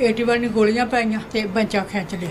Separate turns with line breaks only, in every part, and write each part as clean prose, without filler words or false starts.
81 ਗੋਲੀਆਂ ਪਾਈਆਂ ਤੇ ਬੱਚਾ ਖਿੱਚ ਲਿਆ।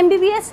MBBS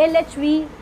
LHV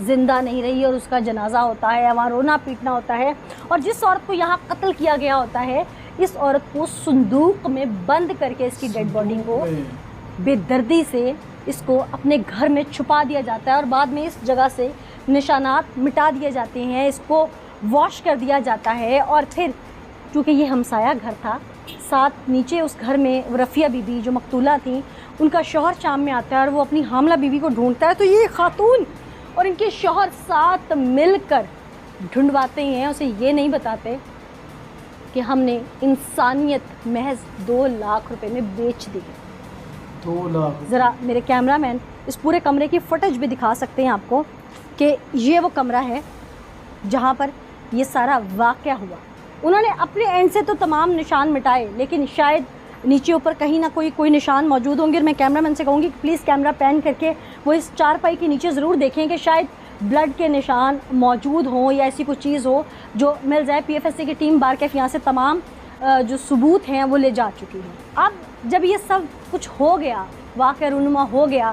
زندہ نہیں رہی اور اس کا جنازہ ہوتا ہے، وہاں رونا پیٹنا ہوتا ہے، اور جس عورت کو یہاں قتل کیا گیا ہوتا ہے اس عورت کو صندوق میں بند کر کے اس کی ڈیڈ باڈی کو بے دردی سے اس کو اپنے گھر میں چھپا دیا جاتا ہے، اور بعد میں اس جگہ سے نشانات مٹا دیے جاتے ہیں، اس کو واش کر دیا جاتا ہے، اور پھر کیونکہ یہ ہمسایہ گھر تھا، ساتھ نیچے اس گھر میں رفیہ بی بی جو مقتولہ تھیں ان کا شوہر شام میں آتا ہے اور وہ اپنی حاملہ بیوی کو ڈھونڈتا ہے، تو یہ خاتون اور ان کے شوہر ساتھ مل کر ڈھونڈواتے ہیں، اسے یہ نہیں بتاتے کہ ہم نے انسانیت محض 2 لاکھ روپے میں بیچ دی ہے۔
2 لاکھ
ذرا میرے کیمرہ مین اس پورے کمرے کی فوٹیج بھی دکھا سکتے ہیں آپ کو کہ یہ وہ کمرہ ہے جہاں پر یہ سارا واقعہ ہوا۔ انہوں نے اپنے اینڈ سے تو تمام نشان مٹائے، لیکن شاید نیچے اوپر کہیں نہ کوئی نشان موجود ہوں گے، اور میں کیمرہ مین سے کہوں گی کہ پلیز کیمرہ پین کر کے وہ اس چارپائی کے نیچے ضرور دیکھیں کہ شاید بلڈ کے نشان موجود ہوں یا ایسی کوئی چیز ہو جو مل جائے۔ پی ایف ایس سی کی ٹیم بار کیف یہاں سے تمام جو ثبوت ہیں وہ لے جا چکی ہے۔ اب جب یہ سب کچھ ہو گیا، واقعہ رونما ہو گیا،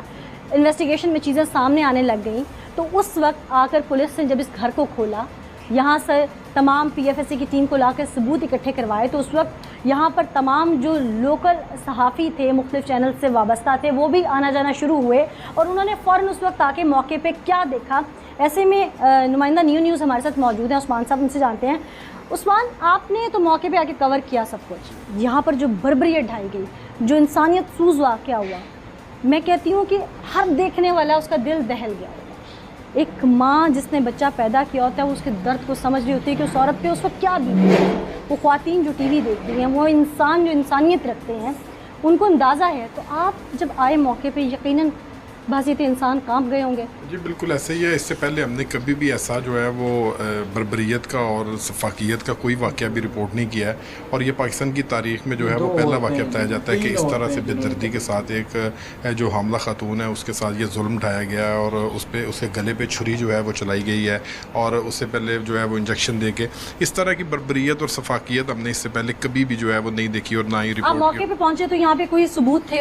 انویسٹیگیشن میں چیزیں سامنے آنے لگ گئیں، تو اس وقت آ کر پولیس نے جب اس گھر کو کھولا، یہاں سے تمام پی ایف ایس سی کی ٹیم کو لا کر ثبوت اکٹھے کروائے، تو اس وقت یہاں پر تمام جو لوکل صحافی تھے مختلف چینل سے وابستہ تھے وہ بھی آنا جانا شروع ہوئے، اور انہوں نے فوراً اس وقت آ کے موقع پہ کیا دیکھا۔ ایسے میں نمائندہ نیوز ہمارے ساتھ موجود ہیں، عثمان صاحب، ان سے جانتے ہیں۔ عثمان، آپ نے تو موقع پہ آ کے کور کیا سب کچھ، یہاں پر جو بربریت ڈھائی گئی، جو انسانیت سوز واقعہ ہوا، میں کہتی ہوں کہ ہر دیکھنے والا اس کا دل دہل گیا۔ ایک ماں جس نے بچہ پیدا کیا ہوتا ہے وہ اس کے درد کو سمجھ رہی ہوتی ہے کہ اس عورت پہ اس وقت کیا بیتی ہے۔ وہ خواتین جو ٹی وی دیکھتی ہیں، وہ انسان جو انسانیت رکھتے ہیں، ان کو اندازہ ہے۔ تو آپ جب آئے موقع پہ یقیناً بحثیت انسان کانپ گئے ہوں گے۔
جی بالکل ایسے ہی ہے، اس سے پہلے ہم نے کبھی بھی ایسا جو ہے وہ بربریت کا اور سفاکیت کا کوئی واقعہ بھی رپورٹ نہیں کیا ہے، اور یہ پاکستان کی تاریخ میں جو ہے وہ پہلا واقعہ بتایا جاتا ہے کہ اس طرح سے بے دردی کے ساتھ ایک جو حاملہ خاتون ہے اس کے ساتھ یہ ظلم ڈھایا گیا ہے، اور اس کے گلے پہ چھری جو ہے وہ چلائی گئی ہے، اور اس سے پہلے جو ہے وہ انجیکشن دے کے اس طرح کی بربریت اور سفاکیت ہم نے اس سے پہلے کبھی بھی جو ہے وہ نہیں دیکھی اور نہ ہی
آپ
رپورٹ
موقع پہ پہنچے تو یہاں پہ کوئی ثبوت تھے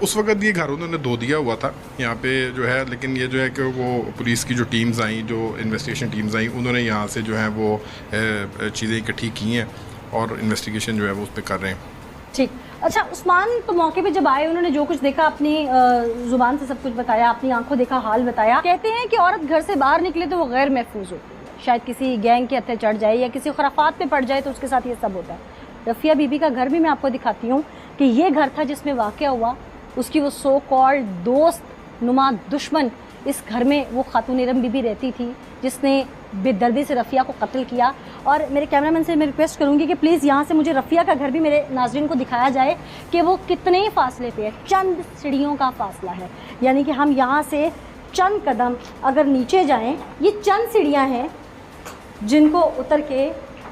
اس وقت یہ گھر انہوں نے دھو دیا ہوا تھا یہاں پہ جو ہے، لیکن یہ جو ہے کہ وہ پولیس کی جو ٹیمز آئیں، جو انویسٹیگیشن ٹیمز آئیں، انہوں نے یہاں سے جو ہے وہ چیزیں اکٹھی کی ہیں اور انویسٹیگیشن جو ہے وہ اس پہ کر رہے ہیں۔
ٹھیک، اچھا عثمان، تو موقع پہ جب آئے انہوں نے جو کچھ دیکھا اپنی زبان سے سب کچھ بتایا، اپنی آنکھوں دیکھا حال بتایا۔ کہتے ہیں کہ عورت گھر سے باہر نکلے تو وہ غیر محفوظ ہوتی ہے، شاید کسی گینگ کے ہتھے چڑھ جائے یا کسی خرافات پہ پڑ جائے تو اس کے ساتھ یہ سب ہوتا ہے۔ رفیہ بی بی کا گھر بھی میں آپ کو دکھاتی ہوں کہ یہ گھر تھا جس میں واقعہ ہوا، اس کی وہ سو کالڈ دوست نما دشمن اس گھر میں وہ خاتون ارم بی بی رہتی تھی جس نے بے دردی سے رفیہ کو قتل کیا۔ اور میرے کیمرہ مین سے میں ریکویسٹ کروں گی کہ پلیز یہاں سے مجھے رفیہ کا گھر بھی میرے ناظرین کو دکھایا جائے کہ وہ کتنے فاصلے پہ ہے۔ چند سیڑھیوں کا فاصلہ ہے، یعنی کہ ہم یہاں سے چند قدم اگر نیچے جائیں، یہ چند سیڑھیاں ہیں جن کو اتر کے،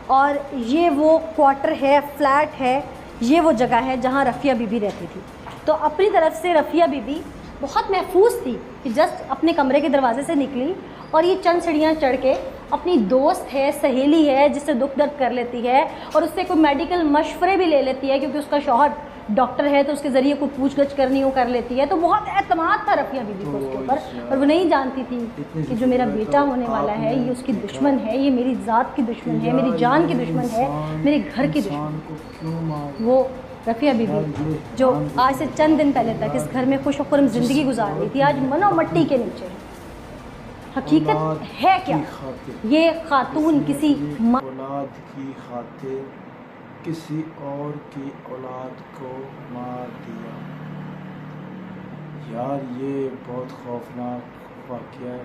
اور یہ وہ کوارٹر ہے، فلیٹ ہے، یہ وہ جگہ ہے جہاں رفیہ بی بی رہتی تھی۔ تو اپنی طرف سے رفیہ بی بی بہت محفوظ تھی کہ جسٹ اپنے کمرے کے دروازے سے نکلی اور یہ چند سیڑھیاں چڑھ کے اپنی دوست ہے، سہیلی ہے جس سے دکھ درد کر لیتی ہے، اور اس سے کوئی میڈیکل مشورے بھی لے لیتی ہے کیونکہ اس کا شوہر ڈاکٹر ہے تو اس کے ذریعے کوئی پوچھ گچھ کرنی ہو کر لیتی ہے۔ تو بہت اعتماد تھا رفیہ بی بی کو اس کے اوپر، اور وہ نہیں جانتی تھی کہ جو میرا بیٹا ہونے والا ہے یہ اس کی دشمن ہے، یہ میری ذات کی دشمن ہے، میری جان کی دشمن ہے، میرے گھر کی دشمن۔ وہ رفیہ بی بی جو آج سے چند دن پہلے تک اس گھر میں خوش و خرم زندگی گزار رہی تھی، آج منو مٹی کے نیچے۔ حقیقت ہے کیا؟ یہ خاتون کسی
اولاد کی خاطر کسی اور کی اولاد کو مار دیا۔ یار یہ بہت خوفناک واقعہ ہے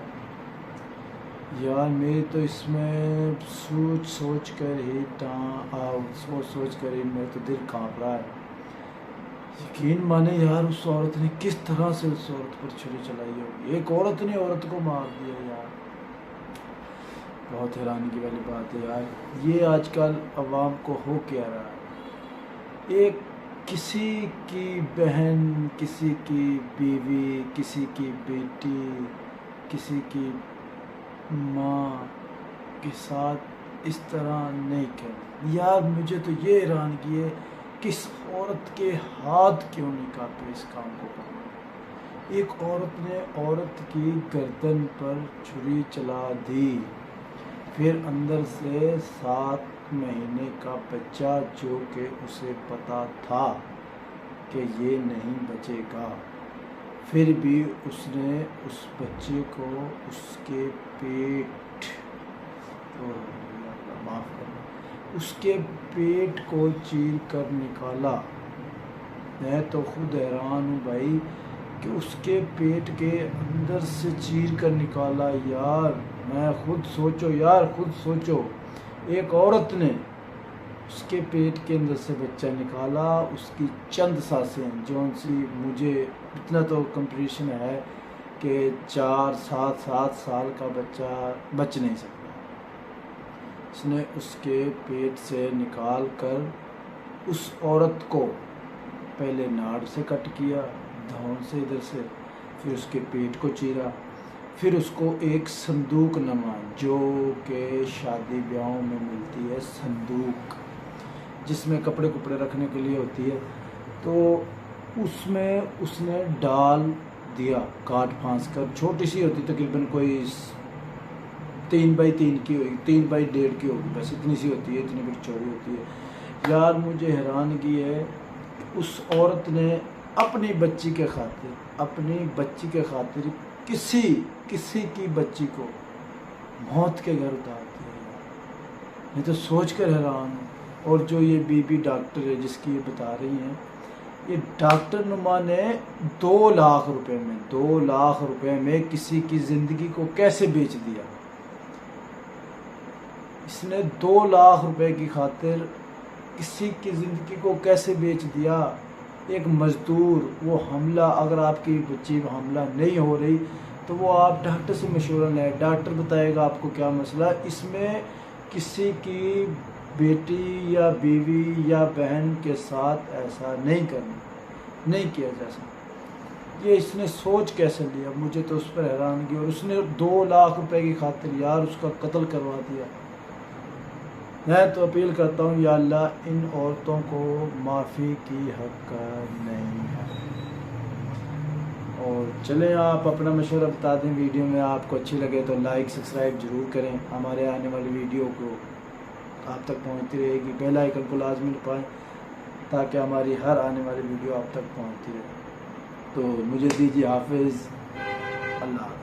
یار، میری تو اس میں سوچ کر ہی سوچ کر ہی میرا تو دل کانپ رہا ہے۔ یقین مانے یار، اس عورت نے کس طرح سے اس عورت پر چھری چلائی ہوگی، ایک عورت نے عورت کو مار دیا یار، بہت حیرانی کی والی بات ہے یار۔ یہ آج کل عوام کو ہو کیا رہا ہے، ایک کسی کی بہن، کسی کی بیوی، کسی کی بیٹی، کسی کی ماں کے ساتھ اس طرح نہیں کرنا یار۔ مجھے تو یہ حیرانگی ہے کہ اس عورت کے ہاتھ کیوں نہیں کانپے اس کام کو کرنا۔ ایک عورت نے عورت کی گردن پر چھری چلا دی، پھر اندر سے 7 مہینے کا بچہ جو کہ اسے پتا تھا کہ یہ نہیں بچے گا، پھر بھی اس نے اس بچے کو اس کے پیٹ معاف کرنا اس کے پیٹ کو چیر کر نکالا۔ میں تو خود حیران ہوں بھائی کہ اس کے پیٹ کے اندر سے چیر کر نکالا۔ یار میں خود سوچو ایک عورت نے اس کے پیٹ کے اندر سے بچہ نکالا، اس کی چند سانسیں جون سی مجھے اتنا تو کمپریشن ہے کہ 4-7 سال کا بچہ بچ نہیں سکتا، اس نے اس کے پیٹ سے نکال کر اس عورت کو پہلے ناڑ سے کٹ کیا، دھون سے ادھر سے، پھر اس کے پیٹ کو چیرا، پھر اس کو ایک صندوق نما جو کہ شادی بیاہوں میں ملتی ہے، صندوق جس میں کپڑے رکھنے کے لیے ہوتی ہے، تو اس میں اس نے ڈال دیا کاٹ پھانس کر، چھوٹی سی ہوتی تقریباً کوئی 3x3 کی ہوگی، 3x1.5 کی ہوگی، بس اتنی سی ہوتی ہے، اتنی بڑی چوڑی ہوتی ہے۔ یار مجھے حیرانگی ہے اس عورت نے اپنی بچی کے خاطر کسی کی بچی کو موت کے گھر اتار دیا۔ میں تو سوچ کر حیران ہوں۔ اور جو یہ بی ڈاکٹر ہے جس کی یہ بتا رہی ہیں، یہ ڈاکٹر نما نے 2 لاکھ روپے میں کسی کی زندگی کو کیسے بیچ دیا؟ اس نے 2 لاکھ روپے کی خاطر کسی کی زندگی کو کیسے بیچ دیا؟ ایک مزدور وہ حاملہ، اگر آپ کی بچی حاملہ نہیں ہو رہی تو وہ آپ ڈاکٹر سے مشورہ لیں، ڈاکٹر بتائے گا آپ کو کیا مسئلہ۔ اس میں کسی کی بیٹی یا بیوی یا بہن کے ساتھ ایسا نہیں کیا جا سکتا۔ یہ اس نے سوچ کیسے لیا؟ مجھے تو اس پر حیرانگی، اور اس نے 2 لاکھ روپے کی خاطر یار اس کا قتل کروا دیا۔ میں تو اپیل کرتا ہوں یا اللہ ان عورتوں کو معافی کی حق نہیں ہے۔ اور چلیں آپ اپنا مشورہ بتا دیں، ویڈیو میں آپ کو اچھی لگے تو لائک سبسکرائب ضرور کریں، ہمارے آنے والی ویڈیو کو آپ تک پہنچتی رہے گی، بیل آئیکن کو لازمی دبائیں تاکہ ہماری ہر آنے والی ویڈیو آپ تک پہنچتی رہے۔ تو مجھے دیجیے حافظ، اللہ حافظ۔